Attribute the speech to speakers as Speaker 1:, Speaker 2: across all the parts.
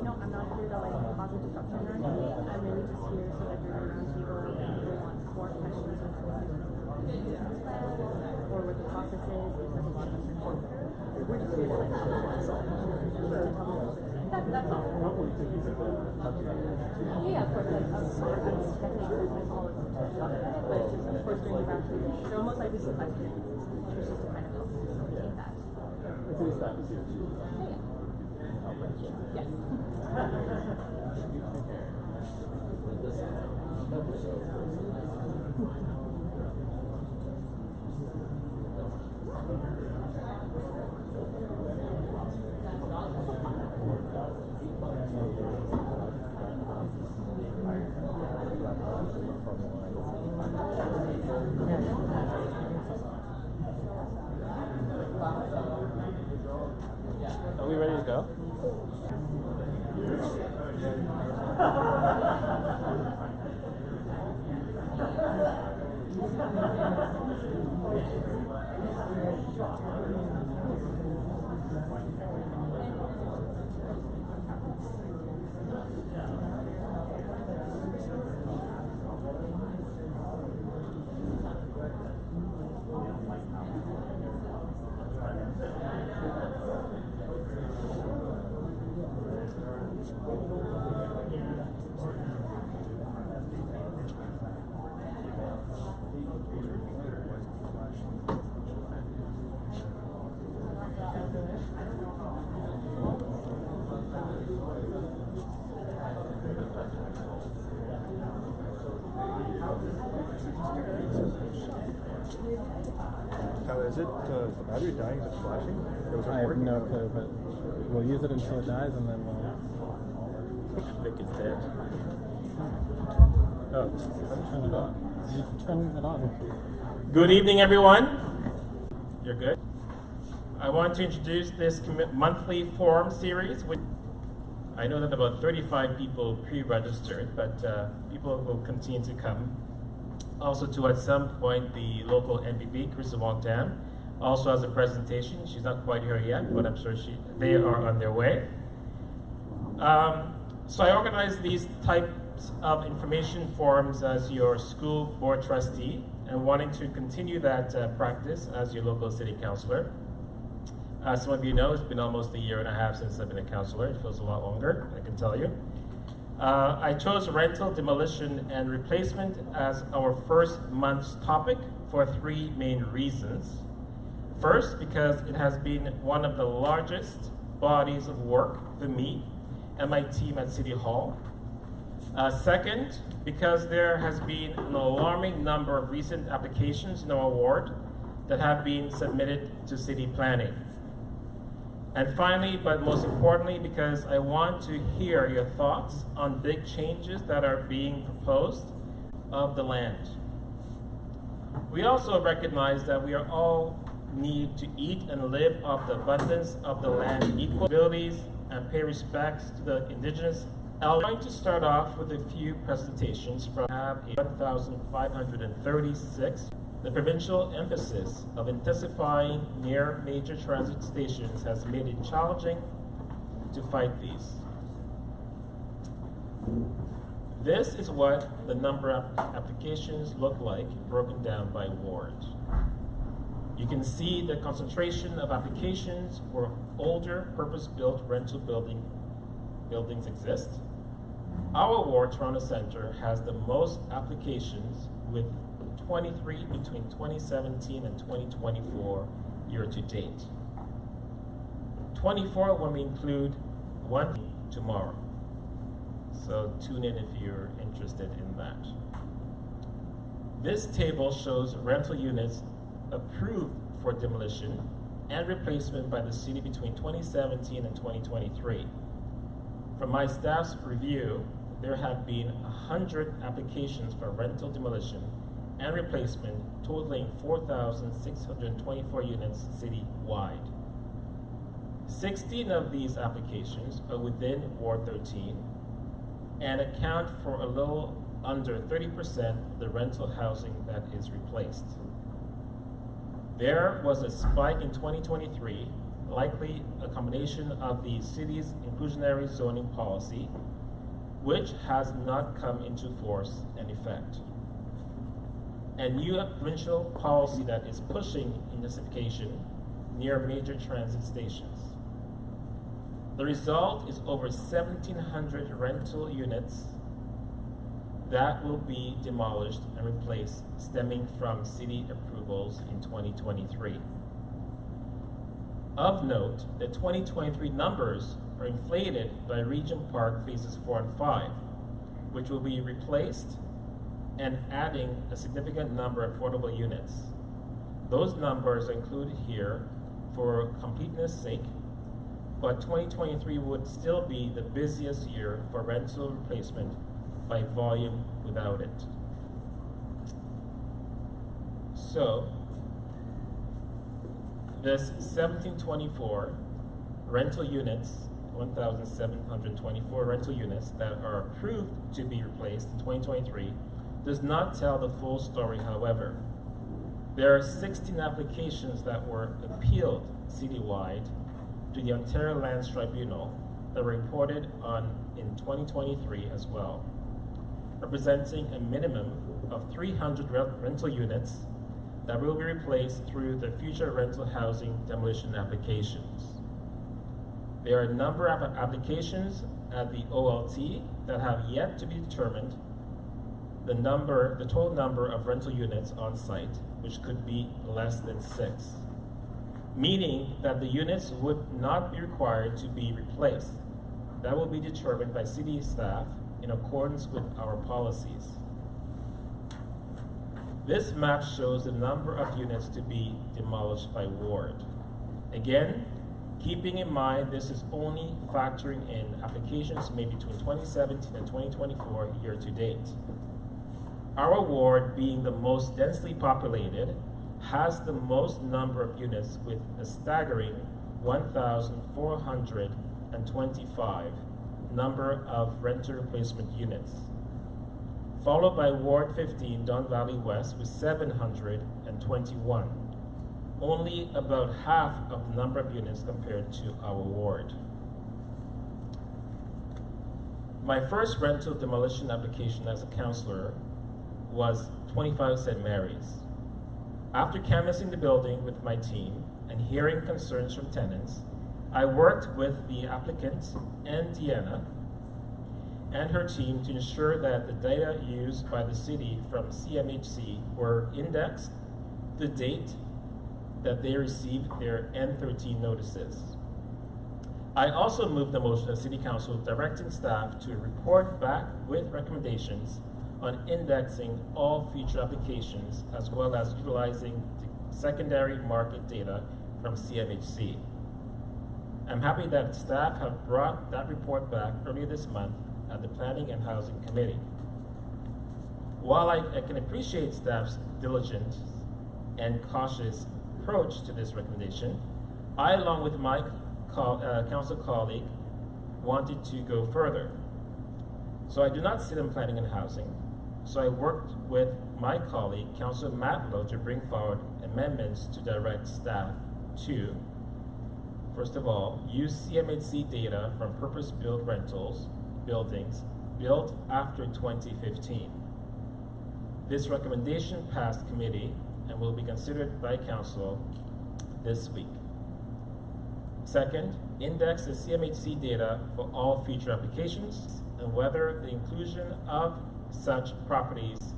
Speaker 1: No, I'm not here to cause a disruption or anything. I'm really just here so that you're around table and people want more questions on what the business plan or what the process is, because a lot of us are new. We're just here to talk about that's all. Yeah, of course. I'm definitely with all of them to talk about it, but it's just, of course, during the roundtable, they're almost like these questions. It's just to kind of help facilitate that.
Speaker 2: It's nice to see you.
Speaker 1: Yes.
Speaker 2: Are we ready to go?
Speaker 3: How is it? Is the battery dying? Is it flashing?
Speaker 2: I have no clue, but we'll use it until it dies, and then we'll.
Speaker 3: I think it's dead.
Speaker 2: Oh, turn it on. You turn it on.
Speaker 4: Good evening, everyone. You're good. I want to introduce this monthly forum series. I know that about 35 people pre-registered, but people will continue to come. Also, to at some point, the local MPP, Krista Wong-Tam, also has a presentation. She's not quite here yet, but I'm sure they are on their way. So I organize these types of information forums as your school board trustee and wanting to continue that practice as your local city councillor. As some of you know, it's been almost a year and a half since I've been a councillor. It feels a lot longer, I can tell you. I chose rental, demolition, and replacement as our first month's topic for three main reasons. First, because it has been one of the largest bodies of work for me and my team at City Hall. Second, because there has been an alarming number of recent applications in our ward that have been submitted to city planning. And finally, but most importantly, because I want to hear your thoughts on big changes that are being proposed of the land. We also recognize that we are all need to eat and live off the abundance of the land, equal abilities, and pay respects to the indigenous. I'm going to start off with a few presentations from 1,536. The provincial emphasis of intensifying near major transit stations has made it challenging to fight these. This is what the number of applications look like broken down by ward. You can see the concentration of applications where older purpose-built rental buildings exist. Our ward, Toronto Centre, has the most applications with 23 between 2017 and 2024 year to date. 24 when we include one tomorrow. So tune in if you're interested in that. This table shows rental units approved for demolition and replacement by the city between 2017 and 2023. From my staff's review, there have been 100 applications for rental demolition and replacement, totaling 4,624 units city-wide. 16 of these applications are within Ward 13 and account for a little under 30% of the rental housing that is replaced. There was a spike in 2023 likely a combination of the city's inclusionary zoning policy, which has not come into force and effect, and new provincial policy that is pushing intensification near major transit stations. The result is over 1,700 rental units that will be demolished and replaced, stemming from city approvals in 2023. Of note, the 2023 numbers are inflated by Regent Park Phases 4 and 5, which will be replaced and adding a significant number of affordable units. Those numbers are included here for completeness sake, but 2023 would still be the busiest year for rental replacement by volume without it. So, this 1724 rental units, 1,724 rental units that are approved to be replaced in 2023 does not tell the full story, however. There are 16 applications that were appealed citywide to the Ontario Lands Tribunal that were reported on in 2023 as well, representing a minimum of 300 rental units that will be replaced through the future rental housing demolition applications. There are a number of applications at the OLT that have yet to be determined the total number of rental units on site, which could be less than 6, meaning that the units would not be required to be replaced. That will be determined by city staff in accordance with our policies. This map shows the number of units to be demolished by ward. Again, keeping in mind this is only factoring in applications made between 2017 and 2024 year to date. Our ward, being the most densely populated, has the most number of units with a staggering 1,425 number of rental replacement units, followed by Ward 15, Don Valley West, with 721, only about half of the number of units compared to our ward. My first rental demolition application as a councillor was 25 St. Mary's. After canvassing the building with my team and hearing concerns from tenants, I worked with the applicant and Deanna and her team to ensure that the data used by the city from CMHC were indexed to the date that they received their N13 notices. I also moved the motion of City Council directing staff to report back with recommendations on indexing all future applications as well as utilizing the secondary market data from CMHC. I'm happy that staff have brought that report back earlier this month at the Planning and Housing Committee. While I can appreciate staff's diligent and cautious approach to this recommendation, I, along with my council colleague, wanted to go further. So I do not sit in Planning and Housing, so I worked with my colleague, Councillor Matlow, to bring forward amendments to direct staff to, first of all, use CMHC data from purpose-built rentals buildings built after 2015. This recommendation passed committee and will be considered by council this week. Second, index the CMHC data for all future applications and whether the inclusion of such properties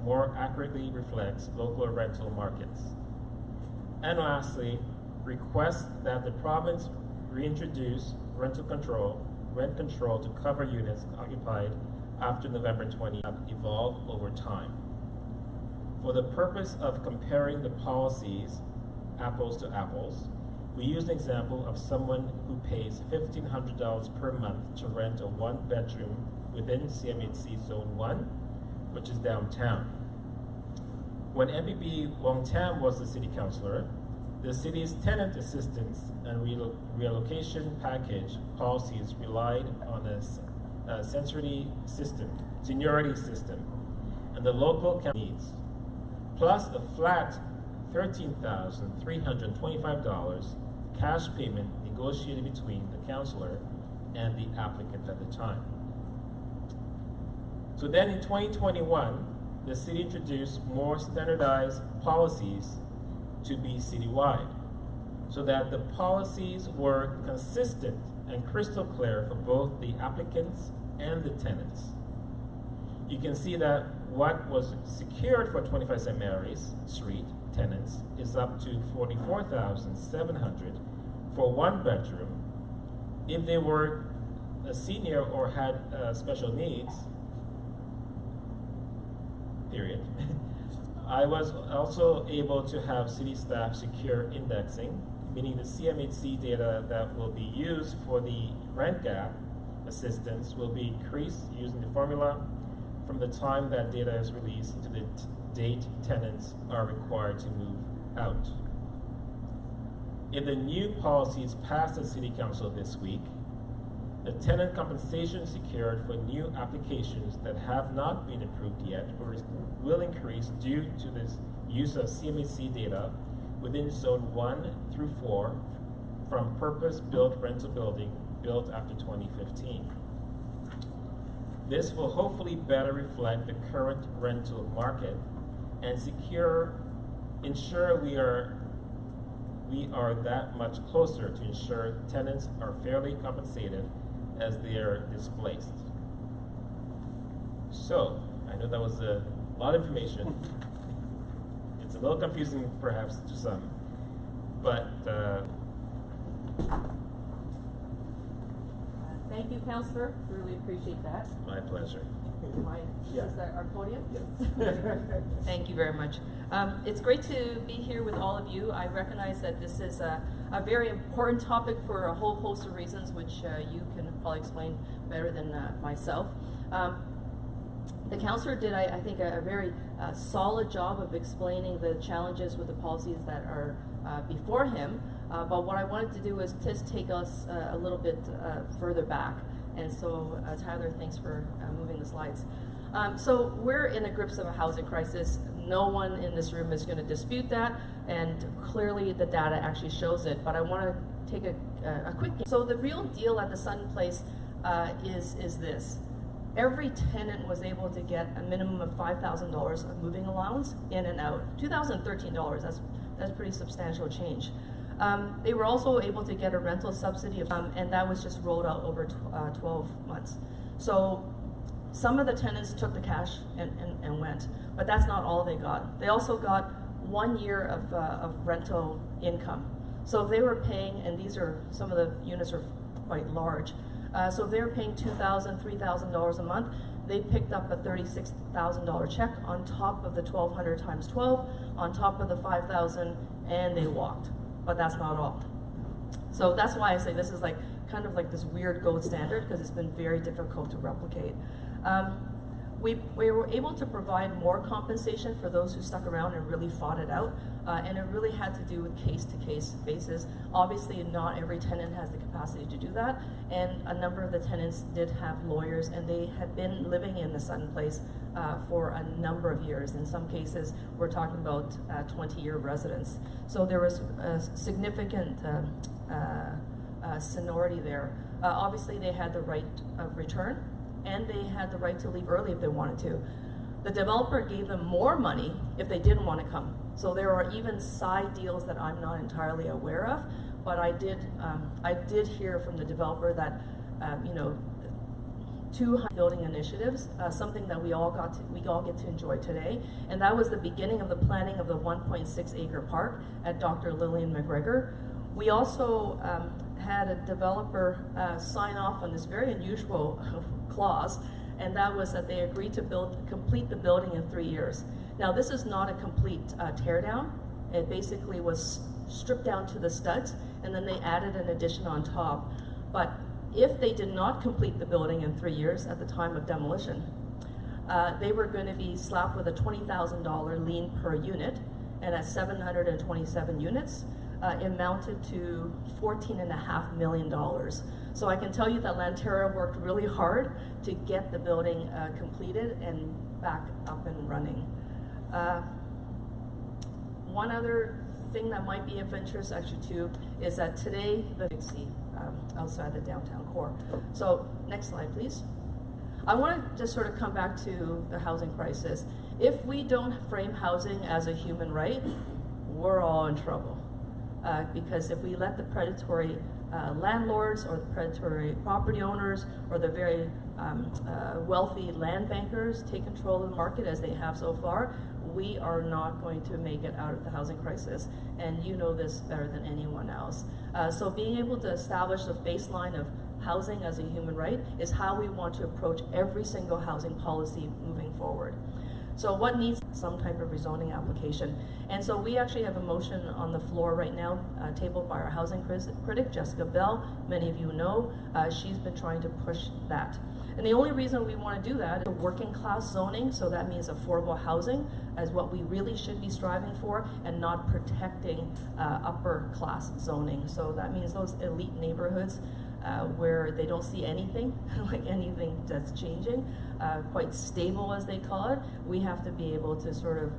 Speaker 4: more accurately reflects local rental markets. And lastly, request that the province reintroduce rent control to cover units occupied after November 20 have evolved over time. For the purpose of comparing the policies apples to apples, we use an example of someone who pays $1,500 per month to rent a one-bedroom within CMHC Zone 1, which is downtown. When MPP Wong Tam was the city councillor, the city's tenant assistance and relocation package policies relied on a seniority system, and the local needs, plus a flat $13,325 cash payment negotiated between the counselor and the applicant at the time. So then in 2021, the city introduced more standardized policies to be citywide, so that the policies were consistent and crystal clear for both the applicants and the tenants. You can see that what was secured for 25 St. Mary's Street tenants is up to $44,700 for one bedroom. If they were a senior or had special needs, period. I was also able to have city staff secure indexing, meaning the CMHC data that will be used for the rent gap assistance will be increased using the formula from the time that data is released to the date tenants are required to move out. If the new policies pass the City Council this week, the tenant compensation secured for new applications that have not been approved yet will increase due to this use of CMHC data within Zone 1 through 4 from purpose-built rental building built after 2015. This will hopefully better reflect the current rental market and ensure we are that much closer to ensure tenants are fairly compensated as they are displaced. So, I know that was a lot of information. It's a little confusing perhaps to some, but
Speaker 5: thank you, Councillor. Really appreciate that.
Speaker 4: my pleasure.
Speaker 5: This is our podium.
Speaker 3: Yes.
Speaker 5: Thank you very much. It's great to be here with all of you. I recognize that this is a very important topic for a whole host of reasons, which you can probably explain better than myself. The councillor did, I think, a very solid job of explaining the challenges with the policies that are before him. But what I wanted to do is just take us a little bit further back. And so, Tyler, thanks for moving the slides. So we're in the grips of a housing crisis. No one in this room is going to dispute that, and clearly the data actually shows it. But I want to take a quick. So the real deal at the Sun Place is this: every tenant was able to get a minimum of $5,000 of moving allowance in and out. $2,013. That's a pretty substantial change. They were also able to get a rental subsidy, and that was just rolled out over 12 months. So some of the tenants took the cash and went, but that's not all they got. They also got 1 year of rental income. So if they were paying, and some of the units are quite large, so if they were paying $2,000, $3,000 a month, they picked up a $36,000 check on top of the 1,200 times 12, on top of the 5,000, and they walked. But that's not all. So that's why I say this is kind of like this weird gold standard, because it's been very difficult to replicate. We were able to provide more compensation for those who stuck around and really fought it out, and it really had to do with case-to-case basis. Obviously, not every tenant has the capacity to do that, and a number of the tenants did have lawyers, and they had been living in the Sun Place for a number of years. In some cases, we're talking about 20-year residence. So there was a significant seniority there. Obviously, they had the right of return, and they had the right to leave early if they wanted to. The developer gave them more money if they didn't want to come. So there are even side deals that I'm not entirely aware of, but I did hear from the developer that 2 building initiatives, something that we all get to enjoy today, and that was the beginning of the planning of the 1.6 acre park at Dr. Lillian McGregor. We also had a developer sign off on this very unusual clause, and that was that they agreed to complete the building in 3 years. Now, this is not a complete tear down. It basically was stripped down to the studs, and then they added an addition on top. But if they did not complete the building in 3 years at the time of demolition, they were going to be slapped with a $20,000 lien per unit, and at 727 units, it amounted to $14.5 million. So I can tell you that Lanterra worked really hard to get the building completed and back up and running. One other thing that might be of interest actually too is that today the outside the downtown core. So next slide, please. I want to just sort of come back to the housing crisis. If we don't frame housing as a human right, we're all in trouble. Because if we let the predatory landlords or the predatory property owners or the very wealthy land bankers take control of the market as they have so far, we are not going to make it out of the housing crisis. And you know this better than anyone else. So being able to establish the baseline of housing as a human right is how we want to approach every single housing policy moving forward. So what needs some type of rezoning application? And so we actually have a motion on the floor right now, tabled by our housing critic, Jessica Bell. Many of you know, she's been trying to push that. And the only reason we want to do that is working class zoning, so that means affordable housing as what we really should be striving for, and not protecting upper class zoning. So that means those elite neighborhoods where they don't see anything, like anything that's changing, quite stable as they call it, we have to be able to sort of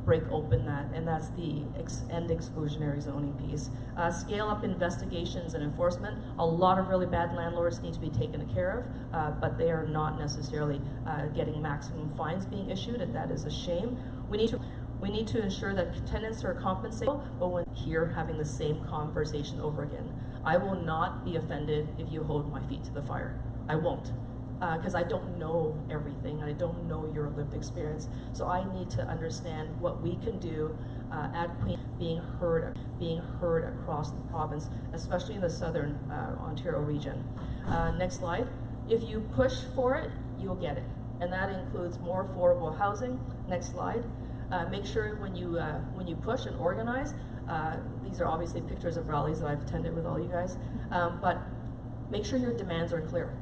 Speaker 5: break open that, and that's the end exclusionary zoning piece. Scale up investigations and enforcement. A lot of really bad landlords need to be taken care of, but they are not necessarily getting maximum fines being issued, and that is a shame. We need to ensure that tenants are compensated, but when here having the same conversation over again. I will not be offended if you hold my feet to the fire. I won't. Because I don't know everything, I don't know your lived experience. So I need to understand what we can do at Queen, being heard across the province, especially in the southern Ontario region. Next slide. If you push for it, you'll get it. And that includes more affordable housing. Next slide. Make sure when you push and organize, these are obviously pictures of rallies that I've attended with all you guys, but make sure your demands are clear.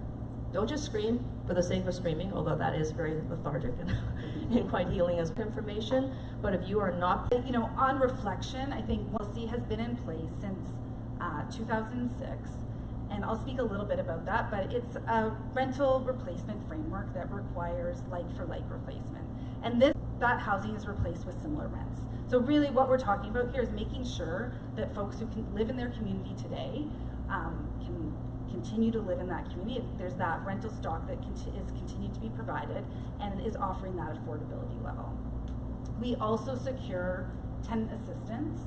Speaker 5: Don't just scream for the sake of screaming, although that is very lethargic and quite healing as information. But if you are not,
Speaker 6: you know, on reflection, I think policy has been in place since 2006, and I'll speak a little bit about that. But it's a rental replacement framework that requires like-for-like replacement, and that housing is replaced with similar rents. So really, what we're talking about here is making sure that folks who can live in their community today can continue to live in that community. There's that rental stock that is continued to be provided and is offering that affordability level. We also secure tenant assistance,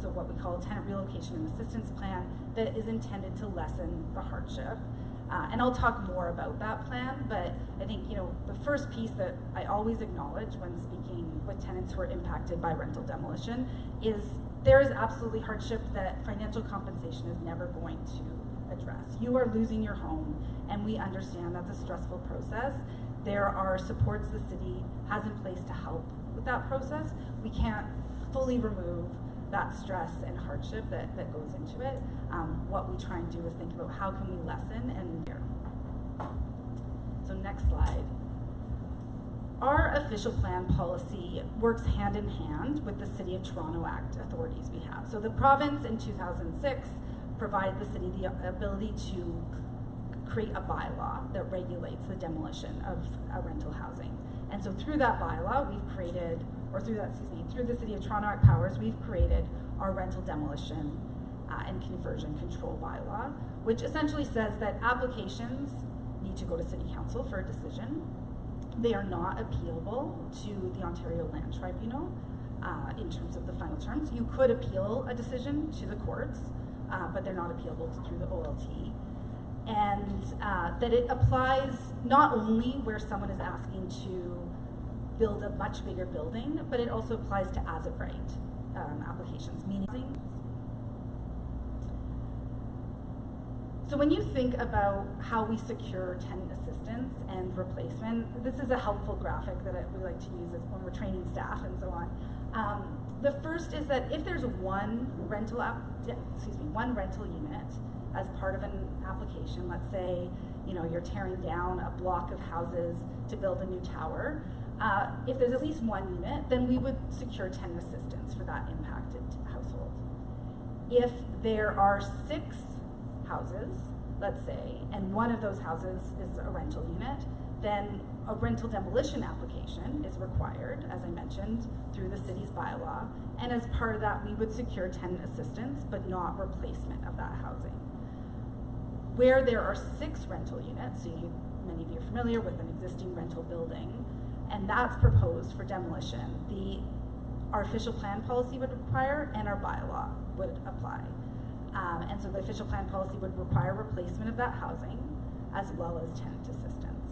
Speaker 6: so what we call a tenant relocation and assistance plan that is intended to lessen the hardship. And I'll talk more about that plan, but I think, you know, the first piece that I always acknowledge when speaking with tenants who are impacted by rental demolition is there is absolutely hardship that financial compensation is never going to address. You are losing your home, and we understand that's a stressful process. There are supports the city has in place to help with that process. We can't fully remove that stress and hardship that goes into it. What we try and do is think about how can we lessen and here. So next slide. Our official plan policy works hand in hand with the City of Toronto Act authorities we have. So the province in 2006 provided the city the ability to create a bylaw that regulates the demolition of rental housing. And so through that bylaw, we've created, or through the City of Toronto Act powers, we've created our rental demolition and conversion control bylaw, which essentially says that applications need to go to City Council for a decision. They are not appealable to the Ontario Land Tribunal in terms of the final terms. You could appeal a decision to the courts, but they're not appealable through the OLT. And that it applies not only where someone is asking to build a much bigger building, but it also applies to as-of-right applications, meaning. So when you think about how we secure tenant assistance and replacement, this is a helpful graphic that we like to use when we're training staff and so on. The first is that if there's one rental unit as part of an application, let's say, you know, you're tearing down a block of houses to build a new tower, if there's at least one unit, then we would secure tenant assistance for that impacted household. If there are 6 houses, let's say, and one of those houses is a rental unit, then a rental demolition application is required, as I mentioned, through the city's bylaw. And as part of that, we would secure tenant assistance, but not replacement of that housing. Where there are 6 rental units, so many of you are familiar with an existing rental building, and that's proposed for demolition, our official plan policy would require and our bylaw would apply. And so the official plan policy would require replacement of that housing as well as tenant assistance.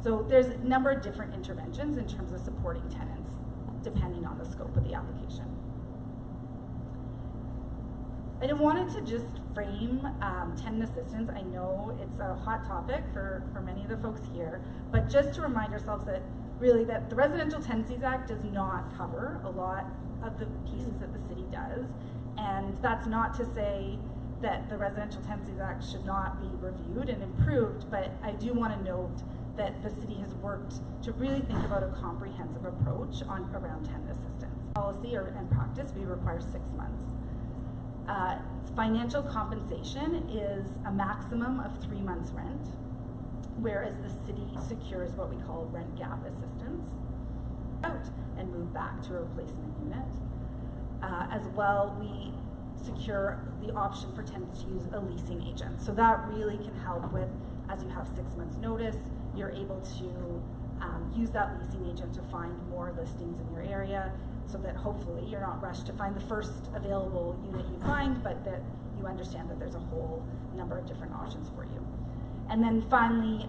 Speaker 6: So there's a number of different interventions in terms of supporting tenants depending on the scope of the application. I wanted to just frame tenant assistance. I know it's a hot topic for many of the folks here, but just to remind ourselves that really that the Residential Tenancies Act does not cover a lot of the pieces that the city does. And that's not to say that the Residential Tenancies Act should not be reviewed and improved, but I do want to note that the city has worked to really think about a comprehensive approach around tenant assistance. Policy and practice, we require 6 months. Financial compensation is a maximum of 3 months rent, whereas the city secures what we call rent gap assistance out and move back to a replacement unit. As well, we secure the option for tenants to use a leasing agent. So that really can help with, as you have 6 months notice, you're able to use that leasing agent to find more listings in your area, so that hopefully you're not rushed to find the first available unit you find, but that you understand that there's a whole number of different options for you. And then finally,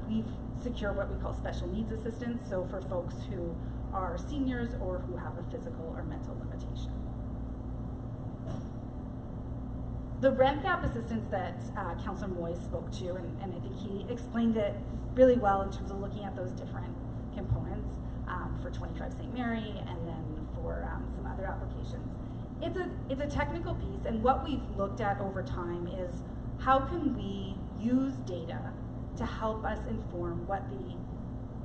Speaker 6: we've secured what we call special needs assistance, so for folks who are seniors or who have a physical or mental limitation. The rent gap assistance that Councillor Moy spoke to, and I think he explained it really well in terms of looking at those different components for 25 St. Mary and then for some other applications. It's a technical piece, and what we've looked at over time is how can we use data to help us inform what the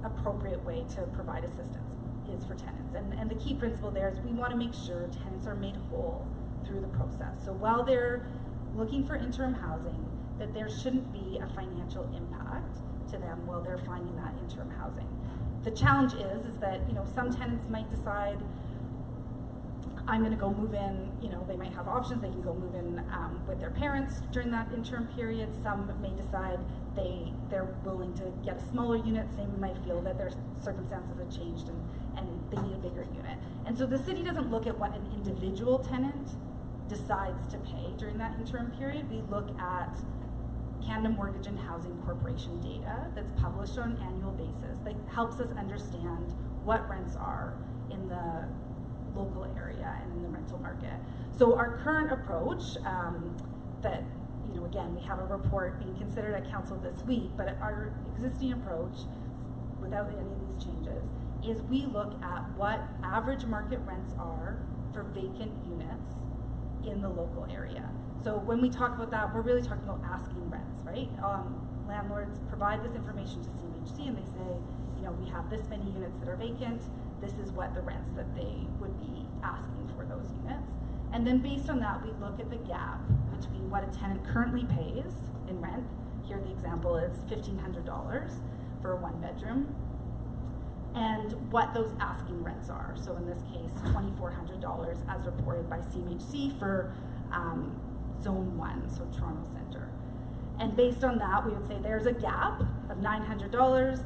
Speaker 6: appropriate way to provide assistance is for tenants. And the key principle there is we want to make sure tenants are made whole through the process. So while they're looking for interim housing, that there shouldn't be a financial impact to them while they're finding that interim housing. The challenge is that, you know, some tenants might decide, I'm going to go move in, you know, they might have options, they can go move in with their parents during that interim period. Some may decide they're willing to get a smaller unit. Some might feel that their circumstances have changed and they need a bigger unit. And so the city doesn't look at what an individual tenant decides to pay during that interim period. We look at Canada Mortgage and Housing Corporation data that's published on an annual basis that helps us understand what rents are in the local area and in the rental market. So our current approach that, you know, again, we have a report being considered at council this week, but our existing approach, without any of these changes, is we look at what average market rents are for vacant units in the local area. So when we talk about that, we're really talking about asking rents, right? Landlords provide this information to CMHC and they say, you know, we have this many units that are vacant, this is what the rents that they would be asking for those units. And then based on that, we look at the gap between what a tenant currently pays in rent. Here the example is $1,500 for a 1-bedroom, and what those asking rents are. So in this case, $2,400 as reported by CMHC for Zone 1, so Toronto Centre. And based on that, we would say there's a gap of $900.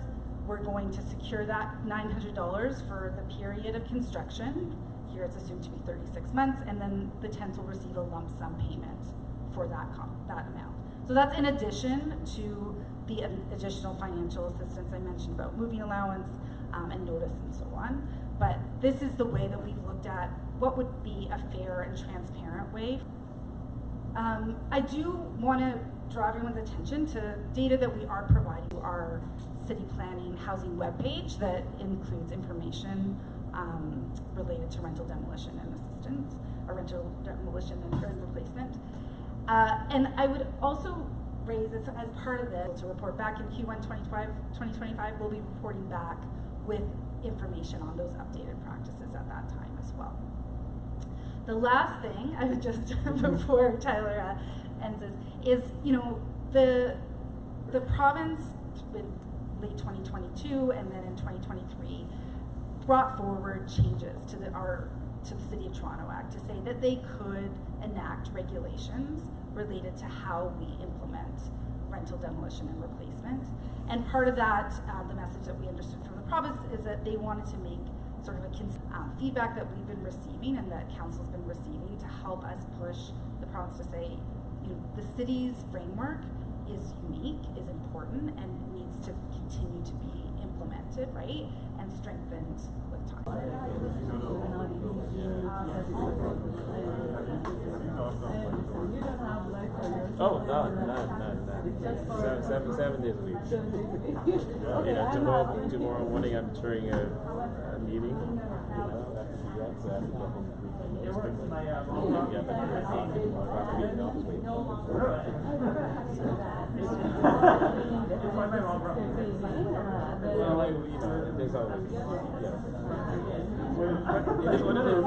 Speaker 6: We're going to secure that $900 for the period of construction. Here it's assumed to be 36 months, and then the tenants will receive a lump sum payment for that amount. So that's in addition to the additional financial assistance I mentioned about moving allowance and notice and so on. But this is the way that we've looked at what would be a fair and transparent way. I do want to draw everyone's attention to data that we are providing to our city planning housing webpage that includes information related to rental demolition and assistance, or rental demolition and replacement. And I would also raise this as part of this to report back in Q1 2025, we'll be reporting back with information on those updated practices at that time as well. The last thing I would just before Tyler ends is, you know, the province late 2022 and then in 2023 brought forward changes to the City of Toronto Act to say that they could enact regulations related to how we implement rental demolition and replacement. And part of that, the message that we understood from the province is that they wanted to make sort of a feedback that we've been receiving and that council's been receiving to help us push the province to say, you know, the city's framework is unique, is important, and needs to continue to be implemented, right, and strengthened with time.
Speaker 7: Oh, no. 7 days a week. Yeah, tomorrow morning I'm chairing a meeting. There's always, it is what it is.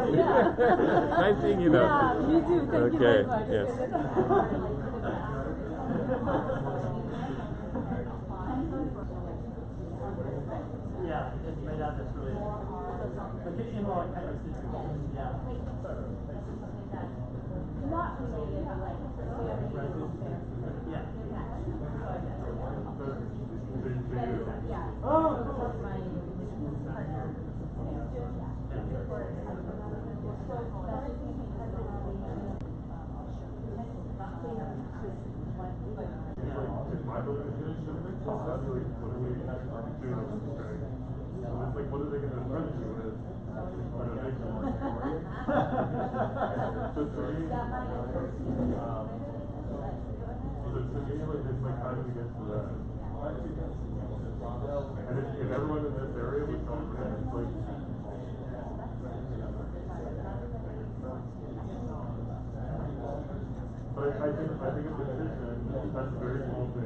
Speaker 7: Nice seeing you though.
Speaker 8: Yeah, you too. Thank you very much.
Speaker 7: Yes.
Speaker 9: Yeah, it's made out this really. But the in-law kind of situation, yeah.
Speaker 8: Not related, but like,
Speaker 9: Yeah.
Speaker 8: yeah.
Speaker 9: Oh!
Speaker 8: My partner.
Speaker 10: Like, what are they going to run you with? Renovation work. So to me, it's like, how do we get to that? And if everyone in this area would come for that, it's like, but I think a petition, that's a very small thing.